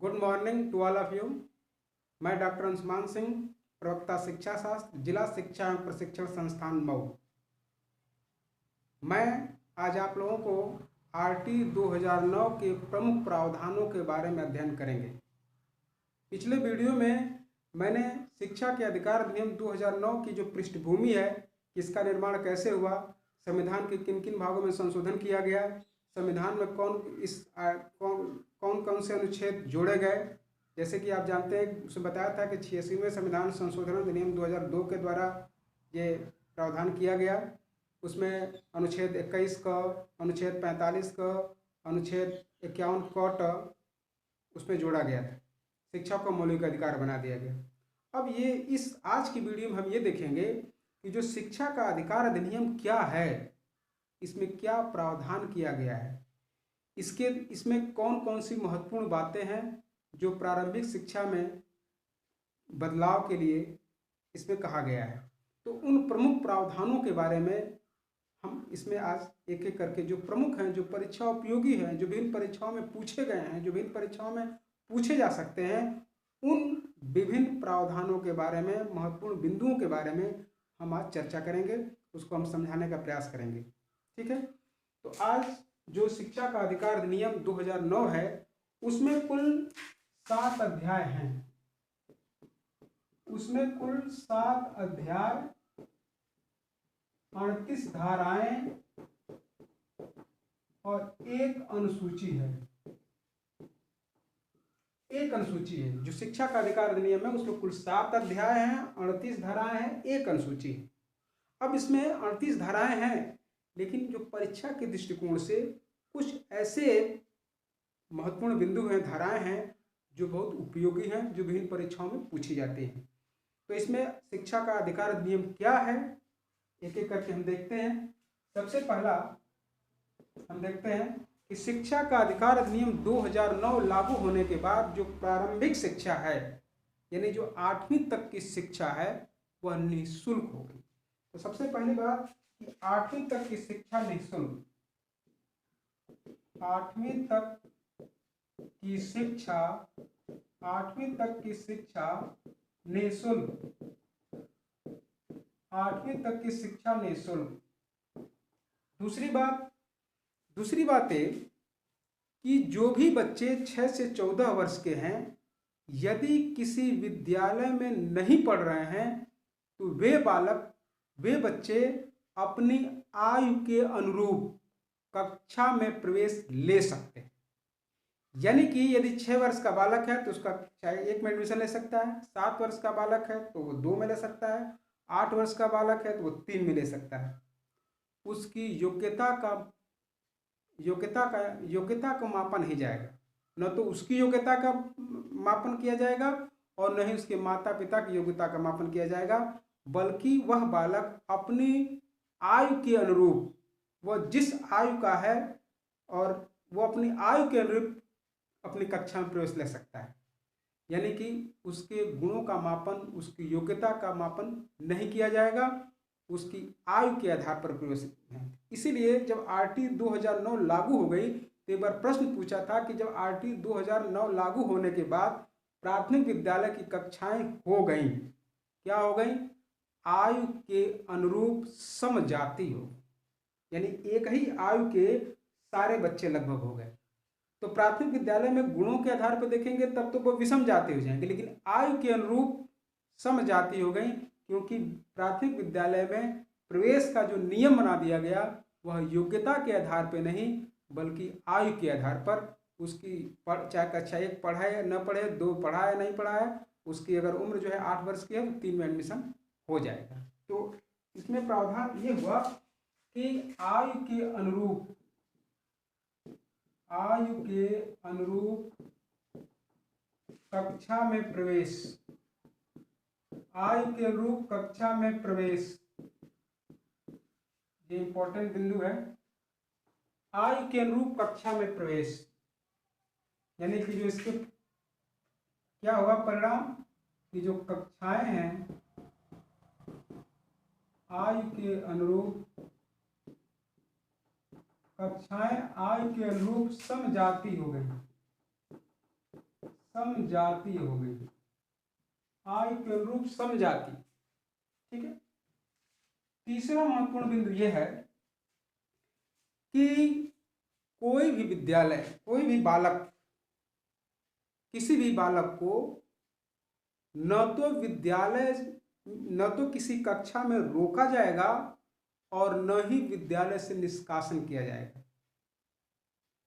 Good morning to all of you. मैं doctor Anshuman Singh, प्रवक्ता शिक्षा शास्त्र, जिला शिक्षा एवं प्रशिक्षण संस्थान मऊ। मैं आज आप लोगों को आरटी 2009 के प्रमुख प्रावधानों के बारे में अध्ययन करेंगे। पिछले वीडियो में मैंने शिक्षा के अधिकार अधिनियम 2009 की जो पृष्ठभूमि है, इसका निर्माण कैसे हुआ, संविधान के किन किन भागों में संशोधन किया गया, संविधान में कौन कौन से अनुच्छेद जोड़े गए। जैसे कि आप जानते हैं, उसमें बताया था कि 86वें संविधान संशोधन अधिनियम 2002 के द्वारा ये प्रावधान किया गया। उसमें अनुच्छेद 21 का, अनुच्छेद 45 का, अनुच्छेद 51 क उसमें जोड़ा गया था। शिक्षा को मौलिक अधिकार बना दिया गया। अब ये इस आज की वीडियो में हम ये देखेंगे कि जो शिक्षा का अधिकार अधिनियम क्या है, इसमें क्या प्रावधान किया गया है, इसमें कौन कौन सी महत्वपूर्ण बातें हैं जो प्रारंभिक शिक्षा में बदलाव के लिए इसमें कहा गया है। तो उन प्रमुख प्रावधानों के बारे में हम इसमें आज एक एक करके जो प्रमुख हैं, जो परीक्षा उपयोगी हैं, जो विभिन्न परीक्षाओं में पूछे गए हैं, जो विभिन्न परीक्षाओं में पूछे जा सकते हैं, उन विभिन्न प्रावधानों के बारे में, महत्वपूर्ण बिंदुओं के बारे में हम आज चर्चा करेंगे, उसको हम समझाने का प्रयास करेंगे। ठीक है, तो आज जो शिक्षा का अधिकार अधिनियम 2009 है, उसमें कुल 7 अध्याय हैं। उसमें कुल 7 अध्याय, 38 धाराएं और एक अनुसूची है। एक अनुसूची है। जो शिक्षा का अधिकार अधिनियम है, उसमें कुल 7 अध्याय हैं, 38 धाराएं हैं, एक अनुसूची है। अब इसमें 38 धाराएं हैं, लेकिन जो परीक्षा के दृष्टिकोण से कुछ ऐसे महत्वपूर्ण बिंदु हैं, धाराएं हैं, जो बहुत उपयोगी हैं, जो विभिन्न परीक्षाओं में पूछी जाती हैं। तो इसमें शिक्षा का अधिकार अधिनियम क्या है, एक एक करके हम देखते हैं। सबसे पहला हम देखते हैं कि शिक्षा का अधिकार अधिनियम 2009 लागू होने के बाद जो प्रारंभिक शिक्षा है, यानी जो 8वीं तक की शिक्षा है, वह निःशुल्क होगी। तो सबसे पहली बात कि 8वीं तक की शिक्षा निःशुल्क। 8वीं तक की शिक्षा, 8वीं तक की शिक्षा निःशुल्क। 8वीं तक की शिक्षा निःशुल्क। दूसरी बात है कि जो भी बच्चे 6 से 14 वर्ष के हैं, यदि किसी विद्यालय में नहीं पढ़ रहे हैं, तो वे बच्चे अपनी आयु के अनुरूप कक्षा में प्रवेश ले सकते हैं। यानी कि यदि 6 वर्ष का बालक है तो उसका चाहे 1 में एडमिशन ले सकता है, 7 वर्ष का बालक है तो वो 2 में ले सकता है, 8 वर्ष का बालक है तो वो 3 में ले सकता है। उसकी योग्यता का मापन नहीं जाएगा, न तो उसकी योग्यता का मापन किया जाएगा और न ही उसके माता पिता की योग्यता का मापन किया जाएगा, बल्कि वह बालक अपनी आयु के अनुरूप, वह जिस आयु का है और वो अपनी आयु के अनुरूप अपनी कक्षा में प्रवेश ले सकता है। यानी कि उसके गुणों का मापन, उसकी योग्यता का मापन नहीं किया जाएगा, उसकी आयु के आधार पर प्रवेश है। इसीलिए जब आरटी 2009 लागू हो गई तो एक बार प्रश्न पूछा था कि जब आरटी 2009 लागू होने के बाद प्राथमिक विद्यालय की कक्षाएं हो गई, क्या हो गई? आयु के अनुरूप समजाति हो, यानी एक ही आयु के सारे बच्चे लगभग हो गए। तो प्राथमिक विद्यालय में गुणों के आधार पर देखेंगे तब तो वो विषम जाति हो जाएंगे, लेकिन आयु के अनुरूप समजाति हो गई, क्योंकि प्राथमिक विद्यालय में प्रवेश का जो नियम बना दिया गया वह योग्यता के आधार पर नहीं, बल्कि आयु के आधार पर, उसकी चाहे कक्षा 1 पढ़ा है न पढ़े, 2 पढ़ा है नहीं पढ़ा है, उसकी अगर उम्र जो है 8 वर्ष की है तो 3 में एडमिशन हो जाएगा। तो इसमें प्रावधान ये हुआ कि आयु के अनुरूप कक्षा में प्रवेश, आयु के अनुरूप कक्षा में प्रवेश, ये इंपॉर्टेंट बिंदु है। आयु के अनुरूप कक्षा में प्रवेश, यानी कि जो इसके क्या होगा परिणाम कि जो कक्षाएं हैं आयु के अनुरूप, कक्षाएं आयु के अनुरूप समजाति हो गई, समजाति हो गई, आई के अनुरूप समजाति। ठीक है। तीसरा महत्वपूर्ण बिंदु यह है कि कोई भी विद्यालय, कोई भी बालक, किसी भी बालक को न तो विद्यालय, न तो किसी कक्षा में रोका जाएगा और न ही विद्यालय से निष्कासन किया जाएगा।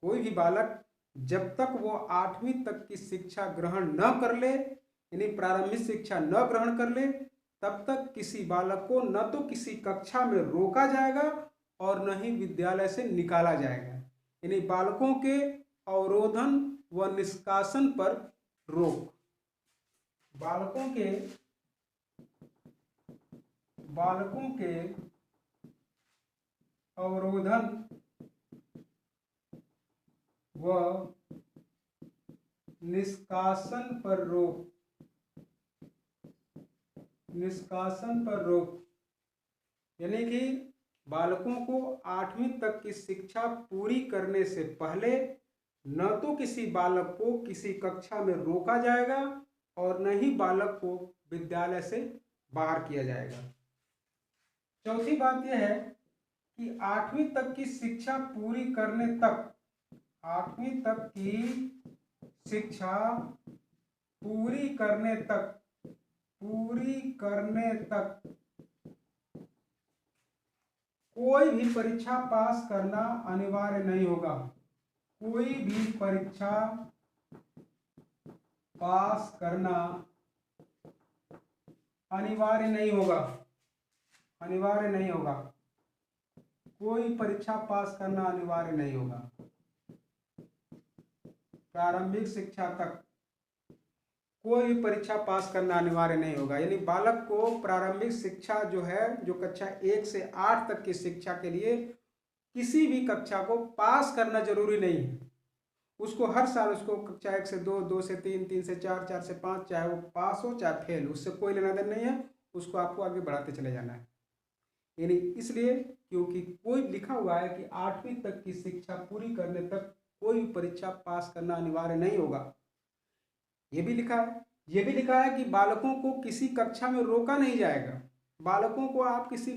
कोई भी बालक जब तक वो 8वीं तक की शिक्षा ग्रहण न कर ले, यानी प्रारंभिक शिक्षा न ग्रहण कर ले, तब तक किसी बालक को न तो किसी कक्षा में रोका जाएगा और न ही विद्यालय से निकाला जाएगा। यानी बालकों के अवरोधन व निष्कासन पर रोक। बालकों के अवरोधन व निष्कासन पर रोक, निष्कासन पर रोक। यानी कि बालकों को 8वीं तक की शिक्षा पूरी करने से पहले न तो किसी बालक को किसी कक्षा में रोका जाएगा और न ही बालक को विद्यालय से बाहर किया जाएगा। चौथी बात यह है कि 8वीं तक की शिक्षा पूरी करने तक, 8वीं तक की शिक्षा पूरी करने तक कोई भी परीक्षा पास करना अनिवार्य नहीं होगा। कोई भी परीक्षा पास करना अनिवार्य नहीं होगा, अनिवार्य नहीं होगा। कोई परीक्षा पास करना अनिवार्य नहीं होगा। प्रारंभिक शिक्षा तक कोई भी परीक्षा पास करना अनिवार्य नहीं होगा। यानी बालक को प्रारंभिक शिक्षा जो है, जो कक्षा 1 से 8 तक की शिक्षा के लिए किसी भी कक्षा को पास करना जरूरी नहीं है। उसको हर साल उसको कक्षा 1 से 2, 2 से 3, 3 से 4, 4 से 5, चाहे वो पास हो चाहे फेल, उससे कोई लेना देना नहीं है। उसको आपको आगे बढ़ाते चले जाना है। यानी इसलिए क्योंकि कोई लिखा हुआ है कि 8वीं तक की शिक्षा पूरी करने तक कोई भी परीक्षा पास करना अनिवार्य नहीं होगा। ये भी लिखा है, ये भी लिखा है कि बालकों को किसी कक्षा में रोका नहीं जाएगा। बालकों को आप किसी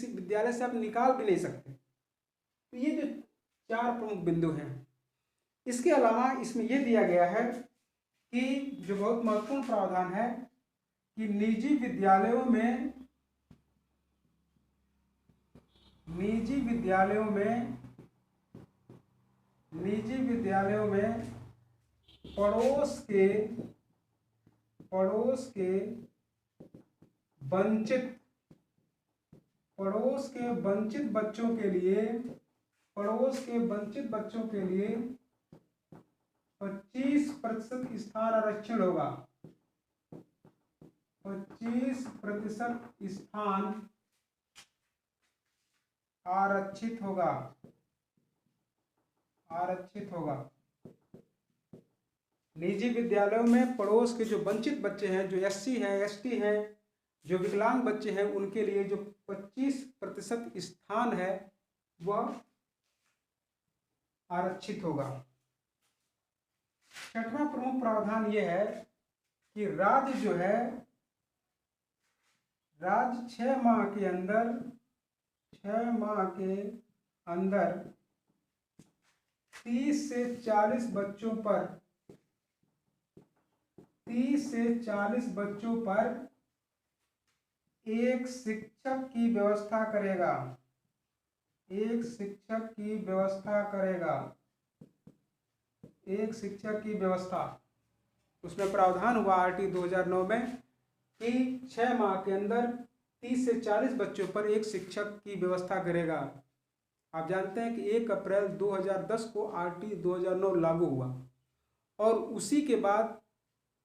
विद्यालय से आप निकाल भी नहीं सकते। तो ये जो 4 प्रमुख बिंदु हैं। इसके अलावा इसमें यह दिया गया है कि जो बहुत महत्वपूर्ण प्रावधान है कि निजी विद्यालयों में पड़ोस के वंचित बच्चों के लिए 25% स्थान आरक्षण होगा। 25% स्थान आरक्षित होगा। निजी विद्यालयों में पड़ोस के जो वंचित बच्चे हैं, जो SC हैं, ST हैं, जो विकलांग बच्चे हैं, उनके लिए जो 25% स्थान है वह आरक्षित होगा। 6वां प्रमुख प्रावधान यह है कि राज्य 6 माह के अंदर 30 से 40 बच्चों पर एक शिक्षक की व्यवस्था करेगा। एक शिक्षक की व्यवस्था। उसमें प्रावधान हुआ RT 2009 में कि 6 माह के अंदर 30 से 40 बच्चों पर एक शिक्षक की व्यवस्था करेगा। आप जानते हैं कि 1 अप्रैल 2010 को RT 2009 लागू हुआ और उसी के बाद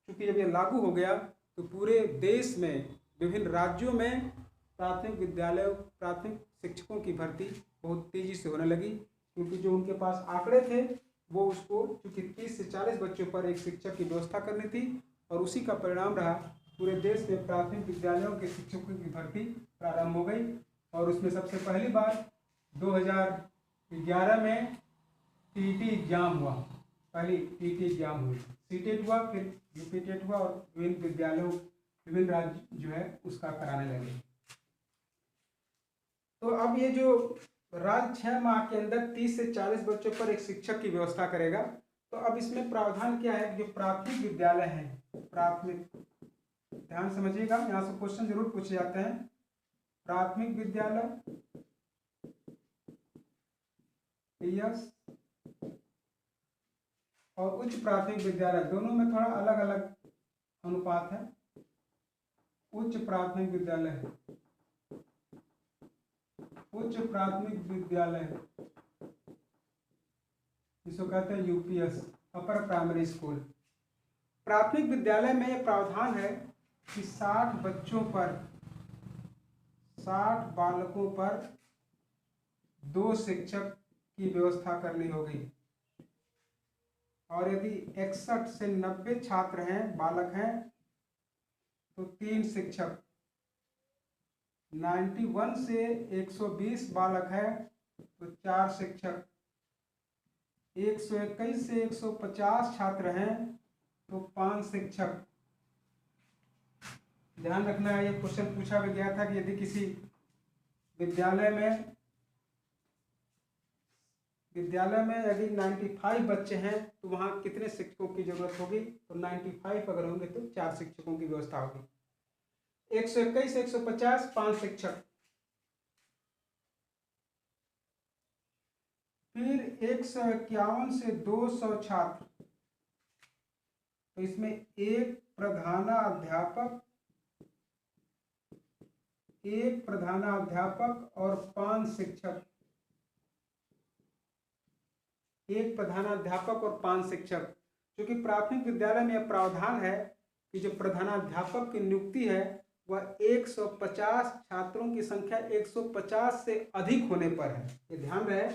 चूंकि जब ये लागू हो गया तो पूरे देश में विभिन्न राज्यों में प्राथमिक शिक्षकों की भर्ती बहुत तेजी से होने लगी, क्योंकि जो उनके पास आंकड़े थे वो उसको चूंकि 30 से 40 बच्चों पर एक शिक्षक की व्यवस्था करनी थी और उसी का परिणाम रहा पूरे देश में प्राथमिक विद्यालयों के शिक्षकों की भर्ती प्रारंभ हो गई। और उसमें सबसे पहली बार 2011 में TET एग्जाम हुआ। पहली टीटी एग्जाम हुई, सीटेट हुआ, फिर यूपीटेट हुआ और विभिन्न विद्यालयों विभिन्न राज्य जो है उसका कराने लगे। तो अब ये जो राज्य 6 माह के अंदर 30 से 40 बच्चों पर एक शिक्षक की व्यवस्था करेगा। तो अब इसमें प्रावधान क्या है, जो प्राथमिक विद्यालय है, प्राथमिक, ध्यान समझिएगा, यहाँ से क्वेश्चन जरूर पूछे जाते हैं। प्राथमिक विद्यालय PS और उच्च प्राथमिक विद्यालय, दोनों में थोड़ा अलग अलग अनुपात है। उच्च प्राथमिक विद्यालय, उच्च प्राथमिक विद्यालय जिसको कहते हैं UPS, अपर प्राइमरी स्कूल। प्राथमिक विद्यालय में यह प्रावधान है कि 60 बच्चों पर, 60 बालकों पर 2 शिक्षक की व्यवस्था करनी होगी और यदि 61 से 90 छात्र हैं, बालक हैं, तो 3 शिक्षक। 91 से 120 बालक है तो 4 शिक्षक। 121 से 150 छात्र हैं तो 5 शिक्षक। ध्यान रखना है, ये क्वेश्चन पूछा भी गया था कि यदि किसी विद्यालय में यदि 95 बच्चे हैं तो वहाँ कितने शिक्षकों की जरूरत होगी, तो 95 अगर होंगे तो 4 शिक्षकों की व्यवस्था होगी। 121 से 150 5 शिक्षक। फिर 151 से 200 छात्र, तो इसमें एक प्रधानाध्यापक और 5 शिक्षक। एक प्रधानाध्यापक और 5 शिक्षक। क्योंकि प्राथमिक विद्यालय में यह प्रावधान है कि जो प्रधानाध्यापक की नियुक्ति है वह 150 छात्रों की संख्या 150 से अधिक होने पर है। ये ध्यान रहे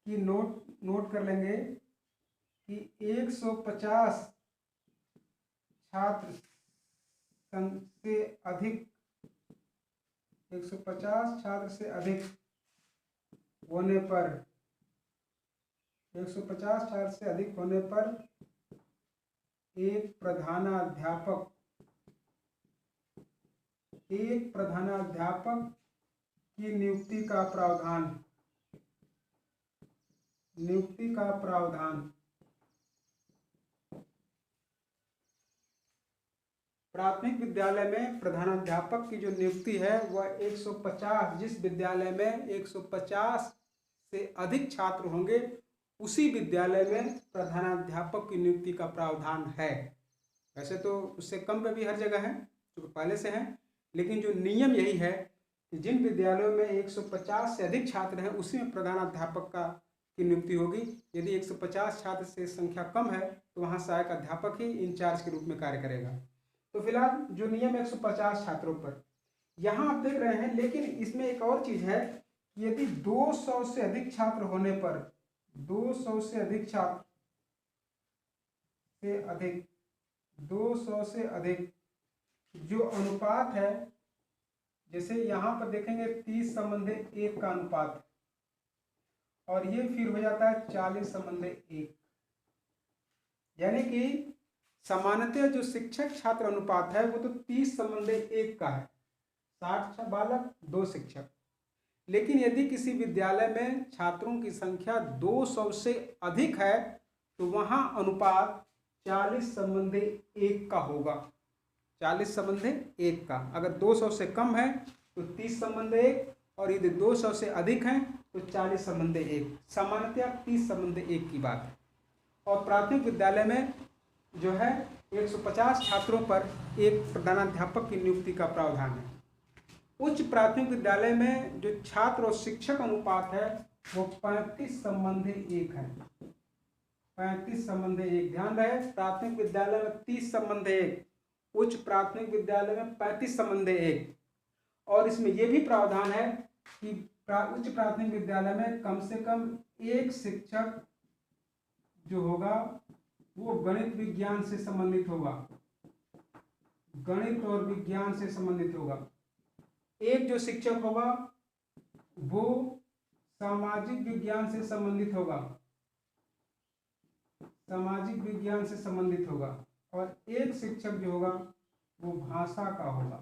कि नोट कर लेंगे कि 150 छात्र से अधिक, 150 छात्र से अधिक होने पर, 150 छात्र से अधिक होने पर एक प्रधानाध्यापक की नियुक्ति का प्रावधान। प्राथमिक विद्यालय में प्रधानाध्यापक की जो नियुक्ति है वह 150, जिस विद्यालय में 150 से अधिक छात्र होंगे उसी विद्यालय में प्रधानाध्यापक की नियुक्ति का प्रावधान है। वैसे तो उससे कम में भी हर जगह है, जो पहले से है, लेकिन जो नियम यही है कि जिन विद्यालयों में 150 से अधिक छात्र हैं उसी में प्रधानाध्यापक की नियुक्ति होगी। यदि 150 छात्र से संख्या कम है तो वहाँ सहायक अध्यापक ही इंचार्ज के रूप में कार्य करेगा। तो फिलहाल जो नियम 150 छात्रों पर, यहाँ आप देख रहे हैं, लेकिन इसमें एक और चीज है, यदि 200 से अधिक छात्र होने पर, 200 से अधिक छात्र से अधिक, 200 से अधिक जो अनुपात है, जैसे यहाँ पर देखेंगे 30:1 का अनुपात, और ये फिर हो जाता है 40:1, यानी कि सामान्यतः जो शिक्षक छात्र अनुपात है वो तो 30:1 का है, 60 बालक 2 शिक्षक। लेकिन यदि किसी विद्यालय में छात्रों की संख्या 200 से अधिक है तो वहाँ अनुपात 40:1 का होगा, 40:1 का। अगर 200 से कम है तो 30:1 और यदि 200 से अधिक हैं तो 40:1। सामान्यतः 30:1 की बात है। और प्राथमिक विद्यालय में जो है 150 छात्रों पर एक प्रधानाध्यापक की नियुक्ति का प्रावधान है। उच्च प्राथमिक विद्यालय में जो छात्र और शिक्षक अनुपात है वो 35:1 है, 35:1। ध्यान रहे, प्राथमिक विद्यालय में 30:1, उच्च प्राथमिक विद्यालय में 35:1। और इसमें यह भी प्रावधान है कि उच्च प्राथमिक विद्यालय में कम से कम एक शिक्षक जो होगा वो गणित विज्ञान से संबंधित होगा, गणित और विज्ञान से संबंधित होगा। एक जो शिक्षक होगा वो सामाजिक विज्ञान से संबंधित होगा, सामाजिक विज्ञान से संबंधित होगा और एक शिक्षक जो होगा वो भाषा का होगा।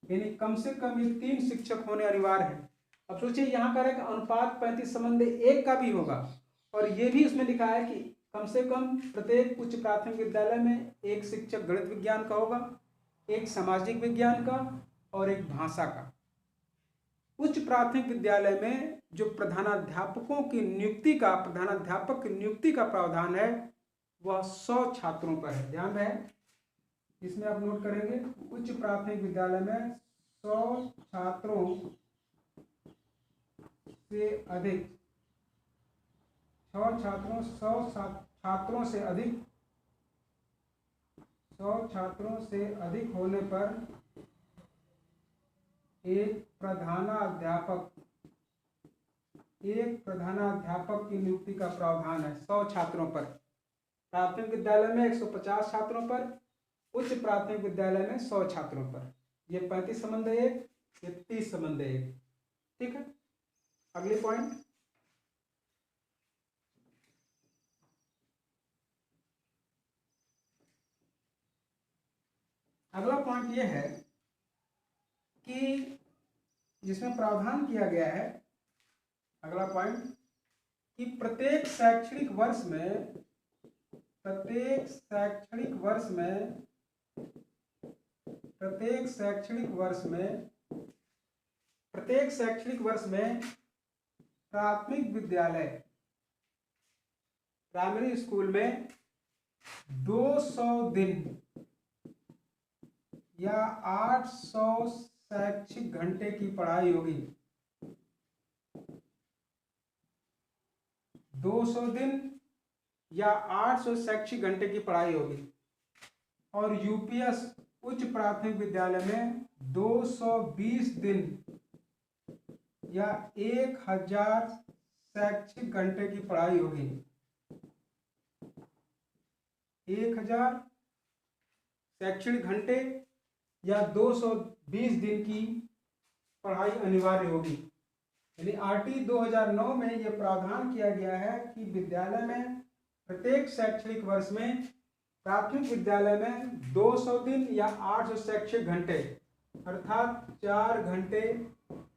यानी कम से कम ये 3 शिक्षक होने अनिवार्य है। अब सोचिए यहाँ पर एक अनुपात 35:1 का भी होगा और ये भी उसमें लिखा है कि कम से कम प्रत्येक उच्च प्राथमिक विद्यालय में एक शिक्षक गणित विज्ञान का होगा, एक सामाजिक विज्ञान का और एक भाषा का। उच्च प्राथमिक विद्यालय में जो प्रधानाध्यापक की नियुक्ति का प्रावधान है वह 100 छात्रों पर है। ध्यान रहे, इसमें आप नोट करेंगे उच्च प्राथमिक विद्यालय में 100 छात्रों से अधिक 100 छात्रों से अधिक होने पर एक प्रधानाध्यापक की नियुक्ति का प्रावधान है 100 छात्रों पर। प्राथमिक विद्यालय में 150 छात्रों पर, उच्च प्राथमिक विद्यालय में 100 छात्रों पर। ये 35:1, ये 30:1। ठीक है, अगले पॉइंट। अगला पॉइंट यह है कि जिसमें प्रावधान किया गया है, अगला पॉइंट, कि प्रत्येक शैक्षणिक वर्ष में प्राथमिक विद्यालय प्राइमरी स्कूल में 200 दिन या 800 शैक्षिक घंटे की पढ़ाई होगी। 200 दिन या 800 शैक्षिक घंटे की पढ़ाई होगी। और यूपीएस उच्च प्राथमिक विद्यालय में 220 दिन या 1000 शैक्षिक घंटे की पढ़ाई होगी। 1000 शैक्षणिक घंटे या 220 दिन की पढ़ाई अनिवार्य होगी। यानी आरटी 2009 में यह प्रावधान किया गया है कि विद्यालय में प्रत्येक शैक्षणिक वर्ष में प्राथमिक विद्यालय में 200 दिन या 800 शैक्षिक घंटे अर्थात 4 घंटे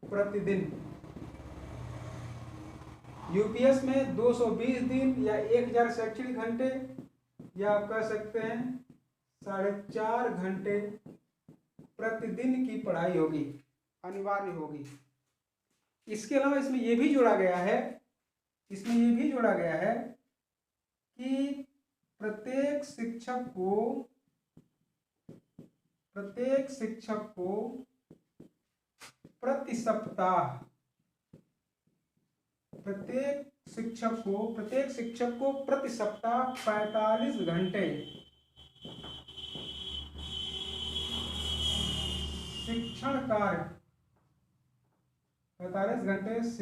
प्रतिदिन। यूपीएस में 220 दिन या 1000 शैक्षणिक घंटे या आप कह सकते हैं 4.5 घंटे प्रतिदिन की पढ़ाई होगी, अनिवार्य होगी। इसके अलावा इसमें यह भी जोड़ा गया है कि प्रत्येक शिक्षक को प्रति सप्ताह प्रत्येक शिक्षक को प्रति सप्ताह 45 घंटे शिक्षण कार्य 45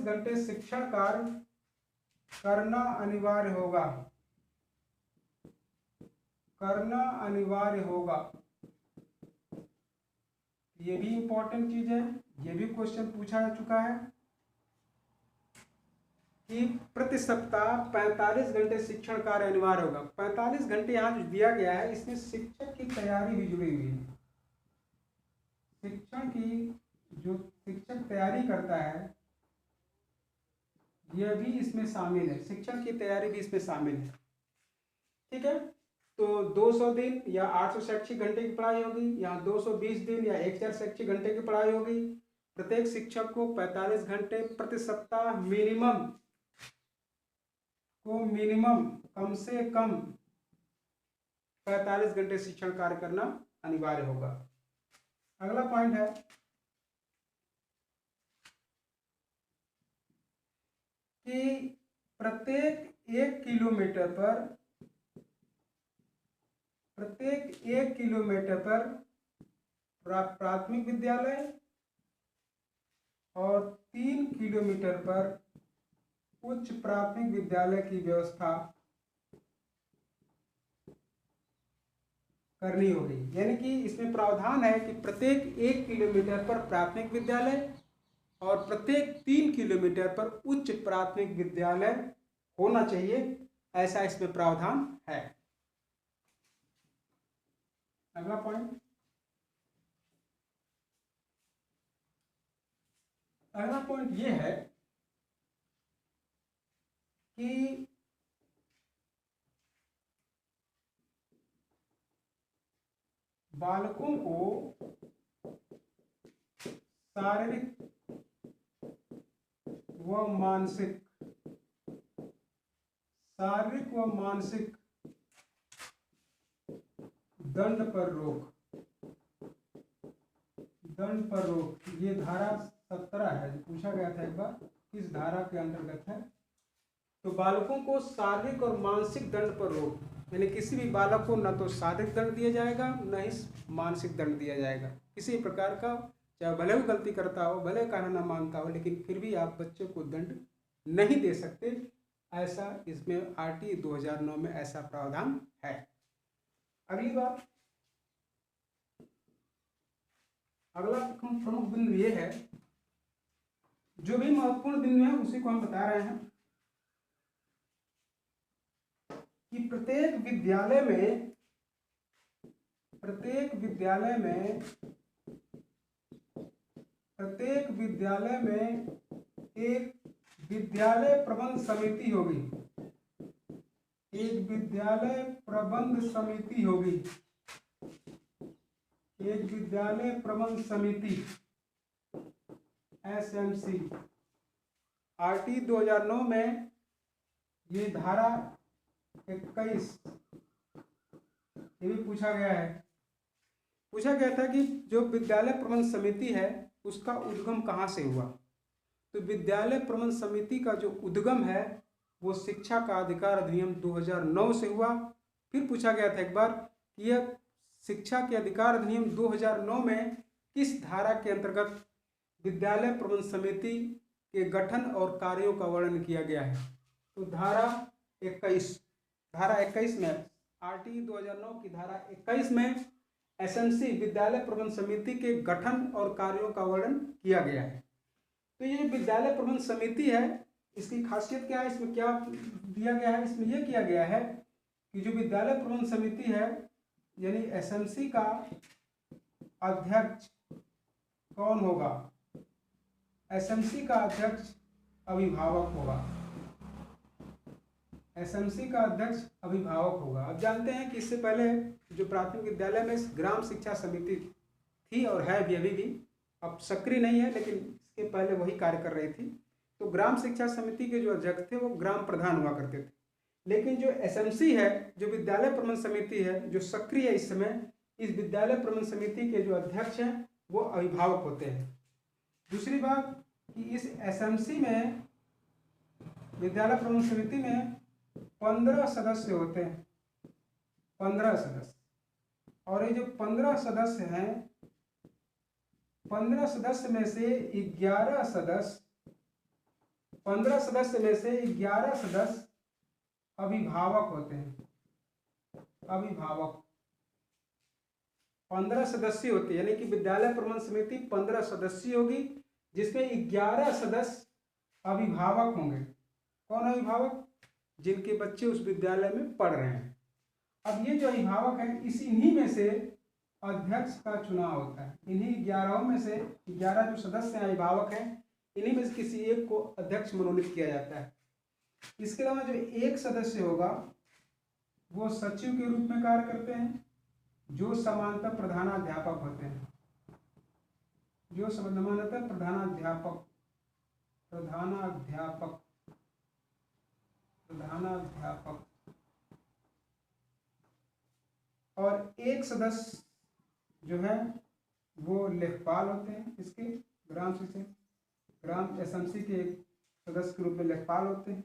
घंटे शिक्षण कार्य करना अनिवार्य होगा। ये भी इंपॉर्टेंट चीज है, ये भी क्वेश्चन पूछा जा चुका है कि प्रति सप्ताह 45 घंटे शिक्षण कार्य अनिवार्य होगा। 45 घंटे यहाँ जो दिया गया है इसमें शिक्षक की तैयारी भी जुड़ी हुई है। शिक्षक तैयारी करता है यह भी इसमें शामिल है, शिक्षण की तैयारी भी इसमें शामिल है। ठीक है, तो 200 दिन या 800 शैक्षिक घंटे की पढ़ाई होगी, यहाँ 220 दिन या 1000 शैक्षिक घंटे की पढ़ाई होगी। प्रत्येक शिक्षक को 45 घंटे प्रति सप्ताह मिनिमम कम से कम 45 घंटे शिक्षण कार्य करना अनिवार्य होगा। अगला पॉइंट है कि प्रत्येक 1 किलोमीटर पर प्राथमिक विद्यालय और 3 किलोमीटर पर उच्च प्राथमिक विद्यालय की व्यवस्था करनी होगी। यानी कि इसमें प्रावधान है कि प्रत्येक 1 किलोमीटर पर प्राथमिक विद्यालय और प्रत्येक 3 किलोमीटर पर उच्च प्राथमिक विद्यालय होना चाहिए, ऐसा इसमें प्रावधान है। अगला पॉइंट, अगला पॉइंट ये है कि बालकों को शारीरिक व मानसिक दंड पर रोक, ये धारा 17 है, जो पूछा गया था एक बार, किस धारा के अंतर्गत है। तो बालकों को शारीरिक और मानसिक दंड पर रोक, यानी किसी भी बालक को न तो शारीरिक दंड दिया जाएगा न ही मानसिक दंड दिया जाएगा, किसी प्रकार का, चाहे भले वो गलती करता हो, भले कहना न मानता हो, लेकिन फिर भी आप बच्चे को दंड नहीं दे सकते, ऐसा इसमें आरटी 2009 में ऐसा प्रावधान है। अगली बात, अगला प्रमुख बिंदु ये है, जो भी महत्वपूर्ण बिंदु है उसी को हम बता रहे हैं कि प्रत्येक विद्यालय में एक विद्यालय प्रबंध समिति होगी, SMC। आरटी 2009 में ये धारा 21 ये भी पूछा गया था कि जो विद्यालय प्रबंध समिति है उसका उद्गम कहाँ से हुआ। तो विद्यालय प्रबंध समिति का जो उद्गम है वो शिक्षा का अधिकार अधिनियम 2009 से हुआ। फिर पूछा गया था एक बार कि यह शिक्षा के अधिकार अधिनियम 2009 में किस धारा के अंतर्गत विद्यालय प्रबंध समिति के गठन और कार्यों का वर्णन किया गया है। तो धारा 21 में, आरटी 2009 की धारा 21 में एसएमसी विद्यालय प्रबंध समिति के गठन और कार्यों का वर्णन किया गया है। तो ये विद्यालय प्रबंध समिति है, इसकी खासियत क्या है, इसमें क्या दिया गया है, इसमें यह किया गया है कि जो विद्यालय प्रबंध समिति है यानी एसएमसी का अध्यक्ष कौन होगा, एसएमसी का अध्यक्ष अभिभावक होगा, एसएमसी का अध्यक्ष अभिभावक होगा। अब जानते हैं कि इससे पहले जो प्राथमिक विद्यालय में ग्राम शिक्षा समिति थी और है भी, अभी भी, अब सक्रिय नहीं है लेकिन इसके पहले वही कार्य कर रही थी। तो ग्राम शिक्षा समिति के जो अध्यक्ष थे वो ग्राम प्रधान हुआ करते थे, लेकिन जो एसएमसी है, जो विद्यालय प्रबंध समिति है, जो सक्रिय है इस समय, इस विद्यालय प्रबंध समिति के जो अध्यक्ष हैं वो अभिभावक होते हैं। दूसरी बात कि इस एसएमसी में, विद्यालय प्रबंध समिति में 15 सदस्य होते हैं, 15 सदस्य, और ये जो 15 सदस्य हैं, 15 सदस्य में से 11 सदस्य, 15 सदस्य में से 11 सदस्य अभिभावक होते हैं। अभिभावक 15 सदस्य होती है, यानी कि विद्यालय प्रबंध समिति 15 सदस्य होगी, जिसमें 11 सदस्य अभिभावक होंगे। कौन अभिभावक? जिनके बच्चे उस विद्यालय में पढ़ रहे हैं। अब ये जो अभिभावक हैं, इन्हीं में से अध्यक्ष का चुनाव होता है। इन्हीं 11 में से 11 जो सदस्य हैं अभिभावक हैं, इन्हीं में से किसी एक को अध्यक्ष मनोनीत किया जाता है। इसके अलावा जो एक सदस्य होगा वो सचिव के रूप में कार्य करते हैं, जो समानांतर प्रधानाध्यापक होते हैं, जो समानांतर प्रधानाध्यापक और एक सदस्य जो है वो लेखपाल होते हैं। इसके ग्राम एसएमसी के एक सदस्य के रूप में लेखपाल होते हैं।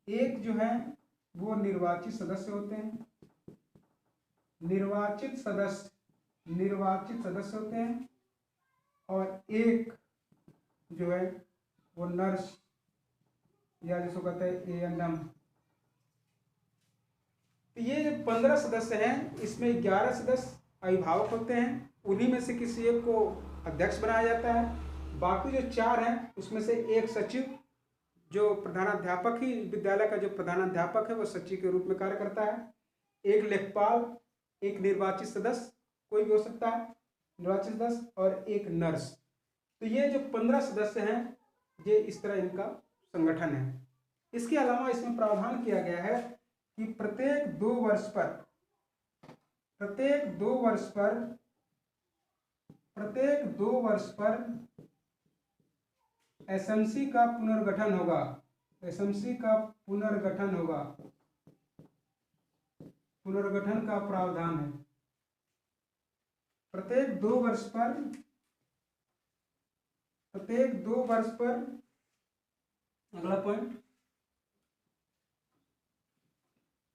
एक जो है वो निर्वाचित सदस्य होते हैं, निर्वाचित सदस्य होते हैं, और एक जो है वो नर्स या जिसको कहते हैं एएनएम। तो ये जो 15 सदस्य हैं, इसमें 11 सदस्य अभिभावक होते हैं, उन्हीं में से किसी एक को अध्यक्ष बनाया जाता है। बाकी जो 4 हैं उसमें से एक सचिव, जो प्रधानाध्यापक ही विद्यालय का जो प्रधानाध्यापक है वो सचिव के रूप में कार्य करता है, एक लेखपाल, एक निर्वाचित सदस्य, कोई भी हो सकता है निर्वाचित सदस्य, और एक नर्स। तो ये जो 15 सदस्य हैं ये इस तरह इनका संगठन है। इसके अलावा इसमें प्रावधान किया गया है कि प्रत्येक 2 वर्ष पर एसएमसी का पुनर्गठन होगा। पुनर्गठन का प्रावधान है। प्रत्येक 2 वर्ष पर अगला पॉइंट,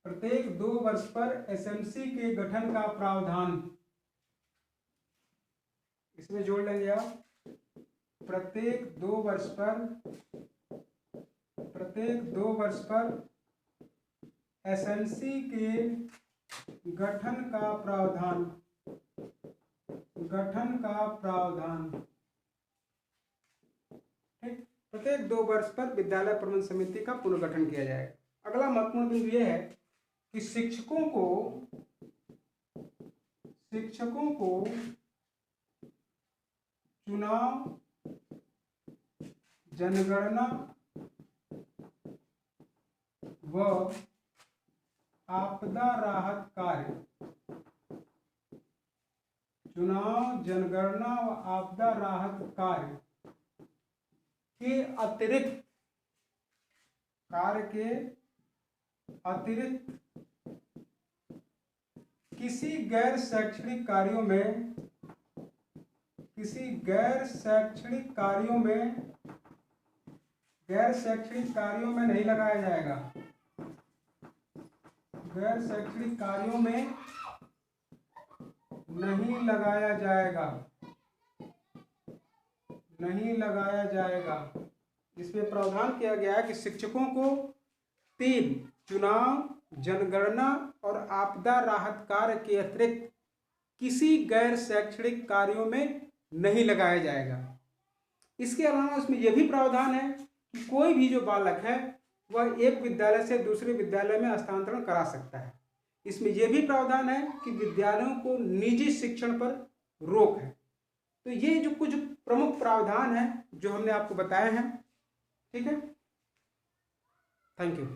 प्रत्येक 2 वर्ष पर एसएमसी के गठन का प्रावधान, इसमें जोड़ लेंगे आप, प्रत्येक 2 वर्ष पर एसएमसी के गठन का प्रावधान, ठीक। प्रत्येक 2 वर्ष पर विद्यालय प्रबंधन समिति का पुनर्गठन किया जाएगा। अगला महत्वपूर्ण बिंदु यह है कि शिक्षकों को चुनाव, जनगणना व आपदा राहत कार्य, चुनाव, जनगणना व आपदा राहत कार्य के अतिरिक्त किसी गैर शैक्षणिक कार्यों में नहीं लगाया जाएगा। गैर शैक्षणिक कार्यों में नहीं लगाया जाएगा। इसमें प्रावधान किया गया है कि शिक्षकों को 3 चुनाव, जनगणना और आपदा राहत कार्य के अतिरिक्त किसी गैर शैक्षणिक कार्यों में नहीं लगाया जाएगा। इसके अलावा इसमें यह भी प्रावधान है कि कोई भी जो बालक है वह एक विद्यालय से दूसरे विद्यालय में स्थानांतरण करा सकता है। इसमें यह भी प्रावधान है कि विद्यालयों को निजी शिक्षण पर रोक है। तो ये जो कुछ प्रमुख प्रावधान है जो हमने आपको बताए हैं, ठीक है। Thank you.